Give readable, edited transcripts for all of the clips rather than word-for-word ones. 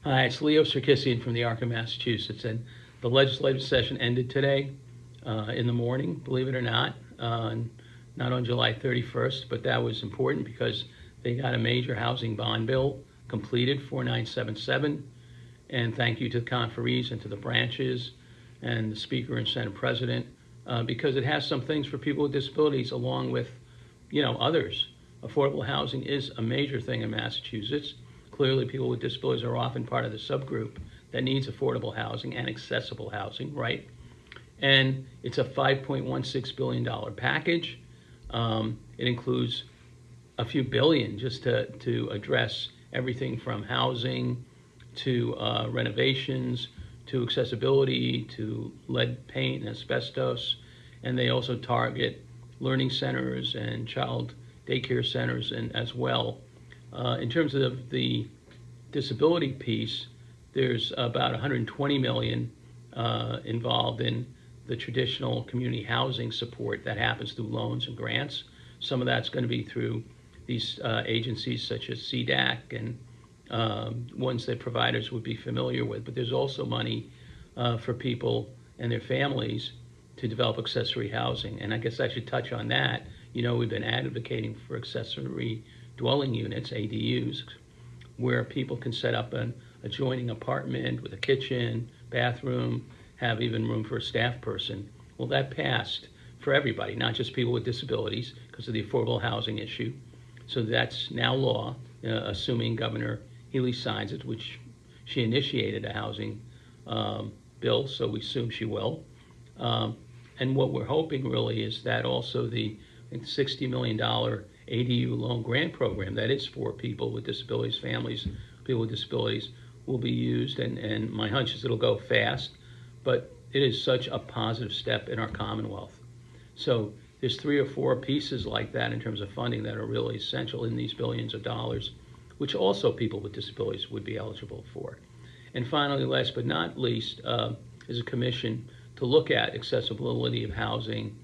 Hi, it's Leo Sarkissian from the Arc of Massachusetts, and the legislative session ended today in the morning, believe it or not, not on July 31st, but that was important because they got a major housing bond bill completed, 4977, and thank you to the conferees and to the branches and the Speaker and Senate President, because it has some things for people with disabilities along with, others. Affordable housing is a major thing in Massachusetts. Clearly, people with disabilities are often part of the subgroup that needs affordable housing and accessible housing, right? And it's a $5.16 billion package. It includes a few billion just to address everything from housing to renovations to accessibility to lead paint and asbestos. And they also target learning centers and child daycare centers and as well. In terms of the disability piece, there's about 120 million involved in the traditional community housing support that happens through loans and grants. Some of that's going to be through these agencies such as CDAC and ones that providers would be familiar with. But there's also money for people and their families to develop accessory housing. And I guess I should touch on that. We've been advocating for accessory dwelling units, ADUs, where people can set up an adjoining apartment with a kitchen, bathroom, have even room for a staff person. Well, that passed for everybody, not just people with disabilities, because of the affordable housing issue. So that's now law, assuming Governor Healy signs it, which she initiated a housing bill, so we assume she will. And what we're hoping really is that also the $60 million ADU loan grant program that is for people with disabilities, families, people with disabilities, will be used. And my hunch is it'll go fast, but it is such a positive step in our Commonwealth. So there's 3 or 4 pieces like that in terms of funding that are really essential in these billions of dollars, which also people with disabilities would be eligible for. And finally, last but not least, is a commission to look at accessibility of housing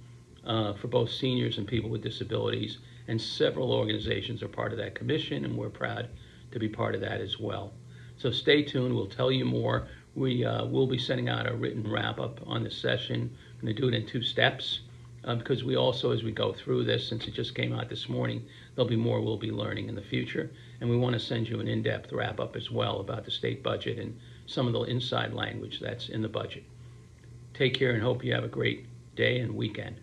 for both seniors and people with disabilities. And several organizations are part of that commission, and we're proud to be part of that as well. So stay tuned. We'll tell you more. We will be sending out a written wrap-up on the session. I'm going to do it in 2 steps because we also, as we go through this, since it just came out this morning, there'll be more we'll be learning in the future. And we want to send you an in-depth wrap-up as well about the state budget and some of the inside language that's in the budget. Take care and hope you have a great day and weekend.